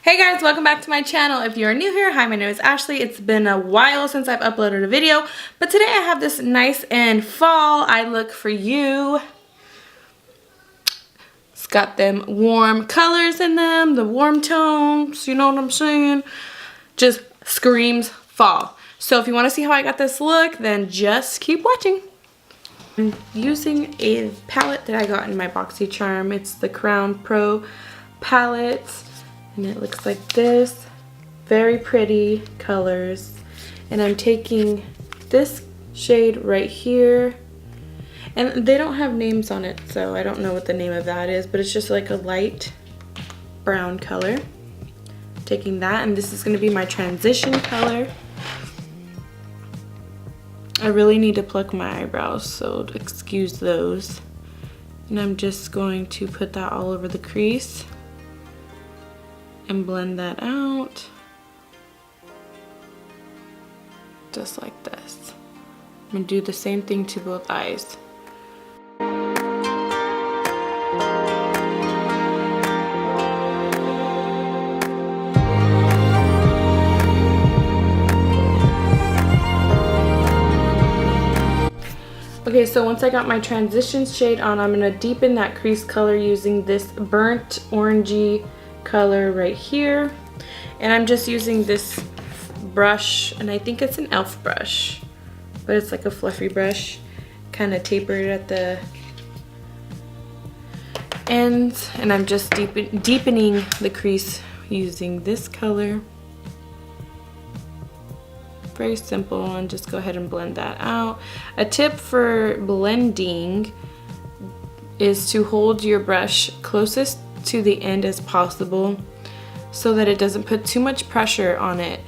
Hey guys, welcome back to my channel. If you're new here, hi, my name is Ashley. It's been a while since I've uploaded a video, but today I have this nice and fall eye look for you. It's got them warm colors in them, the warm tones, you know what I'm saying? Just screams fall. So if you want to see how I got this look, then just keep watching. I'm using a palette that I got in my BoxyCharm. It's the Crown Pro palette. And it looks like this. Very pretty colors. And I'm taking this shade right here. And they don't have names on it, so I don't know what the name of that is, but it's just like a light brown color. Taking that, and this is going to be my transition color. I really need to pluck my eyebrows, so excuse those. And I'm just going to put that all over the crease and blend that out just like this. I'm gonna do the same thing to both eyes. Okay, so once I got my transition shade on, I'm gonna deepen that crease color using this burnt orangey color right here. And I'm just using this brush, and I think it's an e.l.f. brush, but it's like a fluffy brush, kind of tapered at the ends. And I'm just deepening the crease using this color. Very simple, and just go ahead and blend that out. A tip for blending is to hold your brush closest to the end as possible so that it doesn't put too much pressure on it.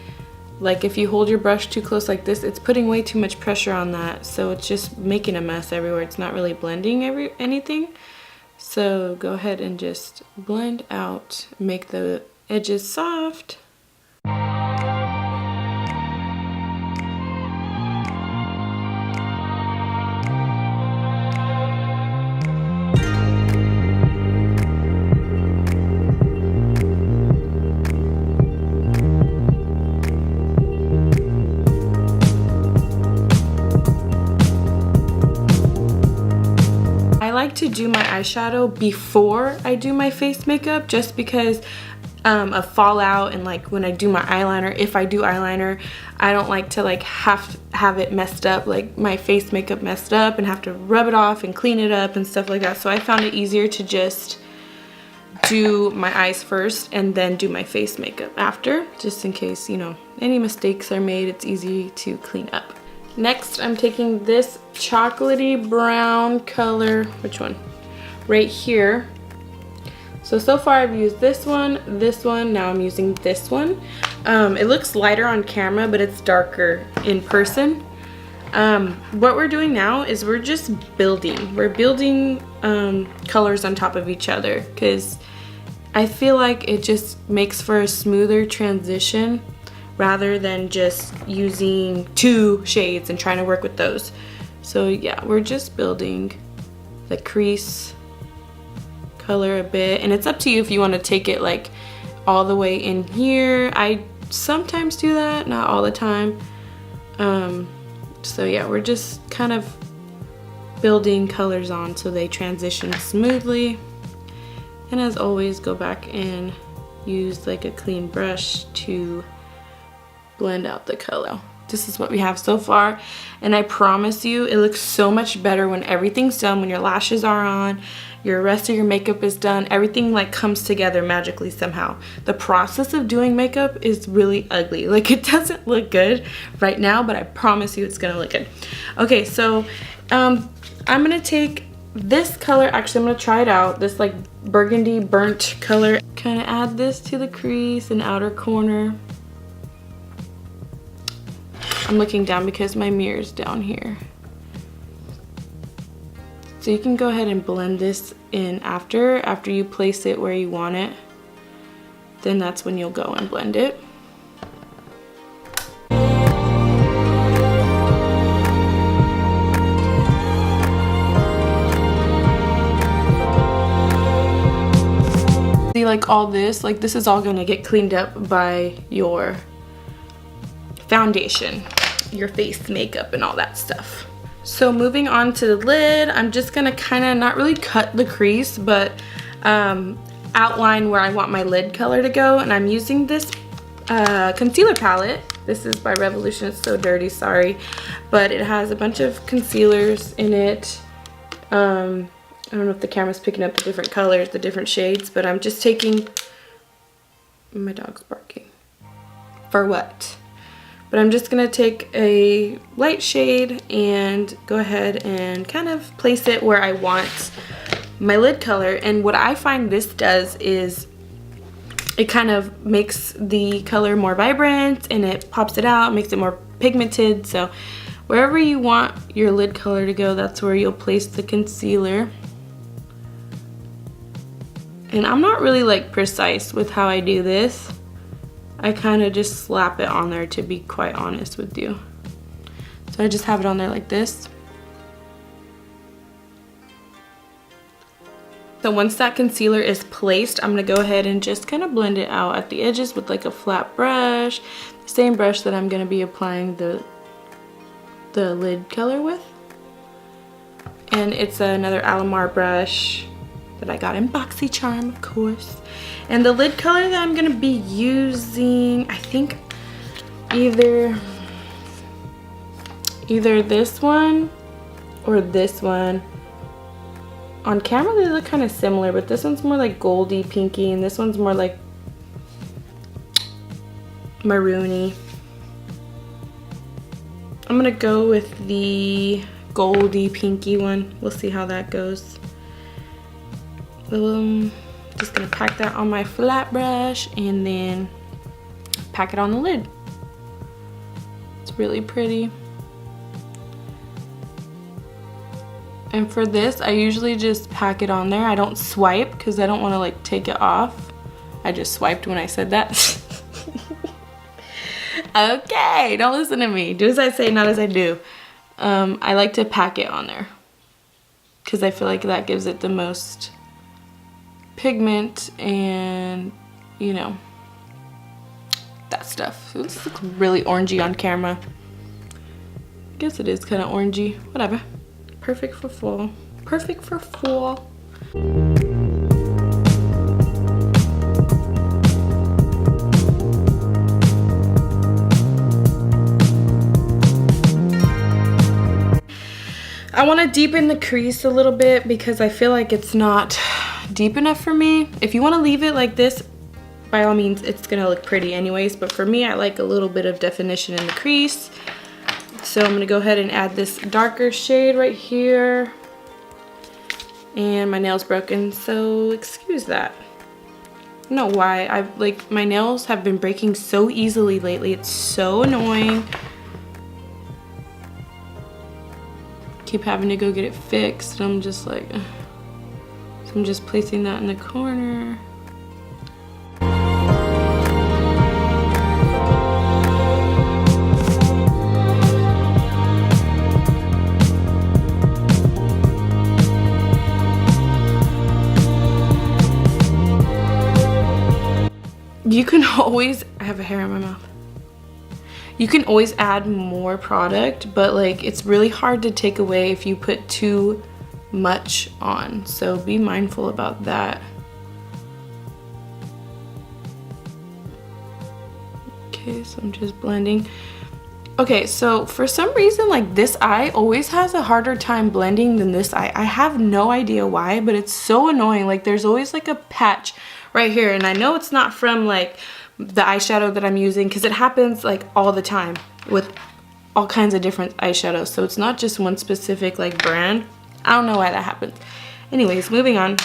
Like if you hold your brush too close like this, it's putting way too much pressure on that, so it's just making a mess everywhere. It's not really blending anything. So go ahead and just blend out, make the edges soft. I like to do my eyeshadow before I do my face makeup, just because of fallout, and like when I do my eyeliner, if I do eyeliner, I don't like to like have it messed up, like my face makeup messed up, and have to rub it off and clean it up and stuff like that. So I found it easier to just do my eyes first and then do my face makeup after, just in case, you know, any mistakes are made, it's easy to clean up. Next, I'm taking this chocolatey brown color, which one? Right here. So far I've used this one, now I'm using this one. It looks lighter on camera, but it's darker in person. What we're doing now is we're just building. We're building colors on top of each other, because I feel like it just makes for a smoother transition, rather than just using two shades and trying to work with those. So yeah, we're just building the crease color a bit, and it's up to you if you want to take it like all the way in here. I sometimes do that, not all the time. So yeah, we're just kind of building colors on so they transition smoothly. And as always, go back and use like a clean brush to blend out the color. This is what we have so far, and I promise you it looks so much better when everything's done, when your lashes are on, your rest of your makeup is done, everything like comes together magically somehow. The process of doing makeup is really ugly. Like, it doesn't look good right now, but I promise you it's gonna look good. Okay, so I'm gonna take this color, actually I'm gonna try it out, this like burgundy burnt color. Kind of add this to the crease and outer corner. I'm looking down because my mirror's down here. So you can go ahead and blend this in after you place it where you want it. Then that's when you'll go and blend it. like all this, like this is all gonna get cleaned up by your foundation, your face makeup and all that stuff. So moving on to the lid, I'm just gonna kind of not really cut the crease, but outline where I want my lid color to go. And I'm using this concealer palette. This is by Revolution. It's so dirty, sorry, but it has a bunch of concealers in it. I don't know if the camera's picking up the different colors, the different shades, but I'm just taking, my dog's barking. For what? But I'm just gonna take a light shade and go ahead and kind of place it where I want my lid color. And what I find this does is it kind of makes the color more vibrant and it pops it out, makes it more pigmented. So wherever you want your lid color to go, that's where you'll place the concealer. And I'm not really like precise with how I do this. I kind of just slap it on there, to be quite honest with you. So I just have it on there like this. So once that concealer is placed, I'm gonna go ahead and just kind of blend it out at the edges with like a flat brush, the same brush that I'm gonna be applying the lid color with. And it's another Alamar brush that I got in BoxyCharm, of course. And the lid color that I'm gonna be using, I think either this one or this one. On camera they look kind of similar, but this one's more like goldy pinky and this one's more like maroony. I'm gonna go with the goldy pinky one. We'll see how that goes. Just gonna pack that on my flat brush and then pack it on the lid. It's really pretty. And for this, I usually just pack it on there. I don't swipe because I don't want to like take it off. I just swiped when I said that. Okay, don't listen to me. Do as I say, not as I do. I like to pack it on there because I feel like that gives it the most pigment and, you know, that stuff. This looks really orangey on camera. I guess it is kind of orangey. Whatever. Perfect for fall. Perfect for fall. I want to deepen the crease a little bit because I feel like it's not deep enough for me. If you want to leave it like this, by all means, it's gonna look pretty anyways, but for me, I like a little bit of definition in the crease. So I'm gonna go ahead and add this darker shade right here. And my nail's broken, so excuse that. I don't know why, my nails have been breaking so easily lately. It's so annoying. Keep having to go get it fixed, and I'm just like, ugh. So I'm just placing that in the corner. You can always, I have a hair in my mouth. You can always add more product, but like it's really hard to take away if you put too much on. So be mindful about that. Okay, so I'm just blending. Okay, so for some reason, like this eye always has a harder time blending than this eye. I have no idea why, but it's so annoying. Like there's always like a patch right here, and I know it's not from like the eyeshadow that I'm using, because it happens like all the time with all kinds of different eyeshadows. So it's not just one specific like brand. I don't know why that happens. Anyways, moving on.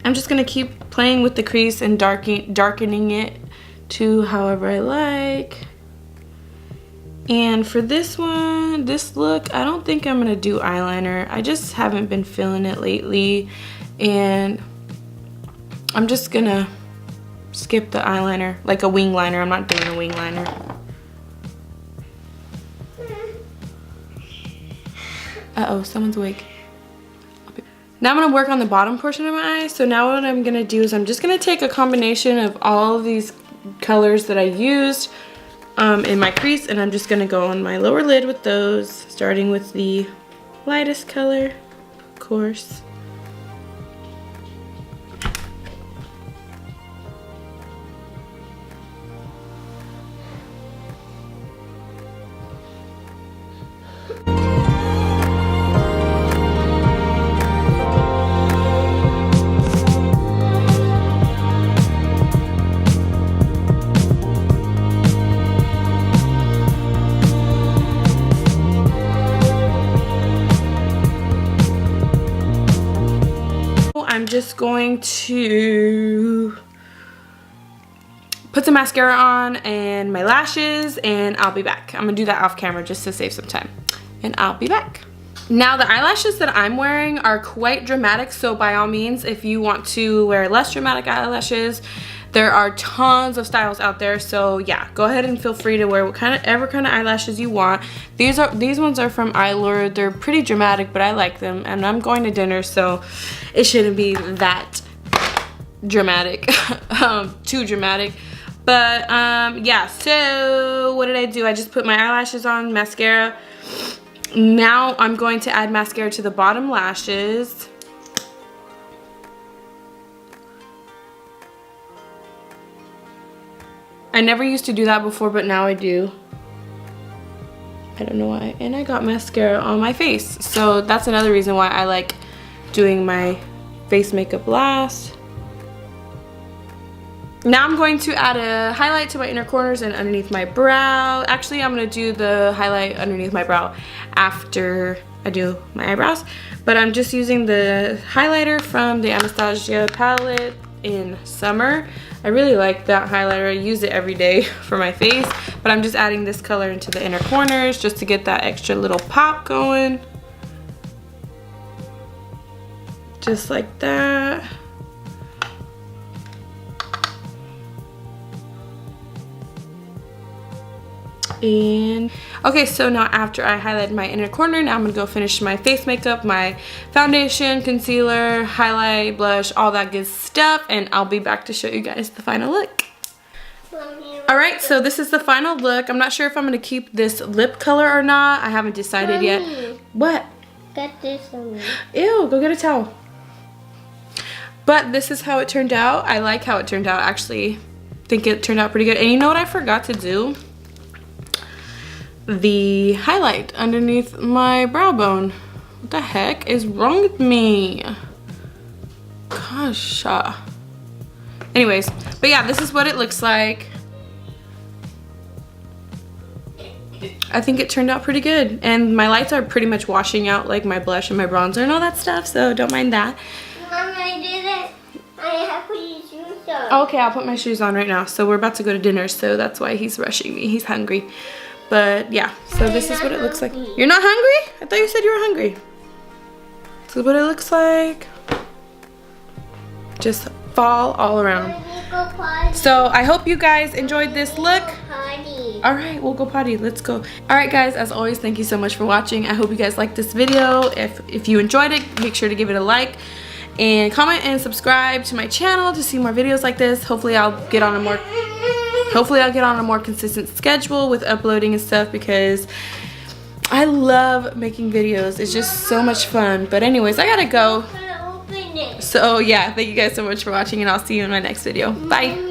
I'm just gonna keep playing with the crease and darkening it to however I like. And for this one, this look, I don't think I'm gonna do eyeliner. I just haven't been feeling it lately, and I'm just gonna skip the eyeliner, like a wing liner. I'm not doing a wing liner. Uh-oh, someone's awake. Now I'm going to work on the bottom portion of my eye. So now what I'm going to do is I'm just going to take a combination of all of these colors that I used in my crease, and I'm just going to go on my lower lid with those, starting with the lightest color, of course. I'm just going to put some mascara on and my lashes, and I'll be back. I'm gonna do that off camera just to save some time, and I'll be back. Now the eyelashes that I'm wearing are quite dramatic, so by all means, if you want to wear less dramatic eyelashes, there are tons of styles out there. So yeah, go ahead and feel free to wear whatever kind of eyelashes you want. These ones are from Eyelure. They're pretty dramatic, but I like them, and I'm going to dinner, so it shouldn't be that dramatic, too dramatic. But yeah, so what did I do? I just put my eyelashes on, mascara. Now I'm going to add mascara to the bottom lashes. I never used to do that before, but now I do. I don't know why. And I got mascara on my face. So that's another reason why I like doing my face makeup last. Now I'm going to add a highlight to my inner corners and underneath my brow. Actually, I'm going to do the highlight underneath my brow after I do my eyebrows. But I'm just using the highlighter from the Anastasia palette in Summer. I really like that highlighter. I use it every day for my face, but I'm just adding this color into the inner corners just to get that extra little pop going. Just like that. And okay, so now after I highlighted my inner corner, now I'm gonna go finish my face makeup, my foundation, concealer, highlight, blush, all that good stuff, and I'll be back to show you guys the final look. Alright, so this is the final look. I'm not sure if I'm gonna keep this lip color or not. I haven't decided yet. What? Get this on me. Ew, go get a towel. But this is how it turned out. I like how it turned out, actually. Think it turned out pretty good. And you know what I forgot to do? The highlight underneath my brow bone. What the heck is wrong with me? Gosh. Anyways, but yeah, this is what it looks like. I think it turned out pretty good. And my lights are pretty much washing out like my blush and my bronzer and all that stuff, so don't mind that. Mom, I did it. I have to put your shoes on. Okay, I'll put my shoes on right now. So we're about to go to dinner, so that's why he's rushing me. He's hungry. But yeah, so this is what it looks like. You're not hungry? I thought you said you were hungry. This is what it looks like. Just fall all around. So I hope you guys enjoyed this look. All right, we'll go potty. Let's go. All right, guys, as always, thank you so much for watching. I hope you guys liked this video. If you enjoyed it, make sure to give it a like and comment and subscribe to my channel to see more videos like this. Hopefully I'll get on a more consistent schedule with uploading and stuff, because I love making videos. It's just so much fun. But anyways, I gotta go. So yeah, thank you guys so much for watching, and I'll see you in my next video. Bye.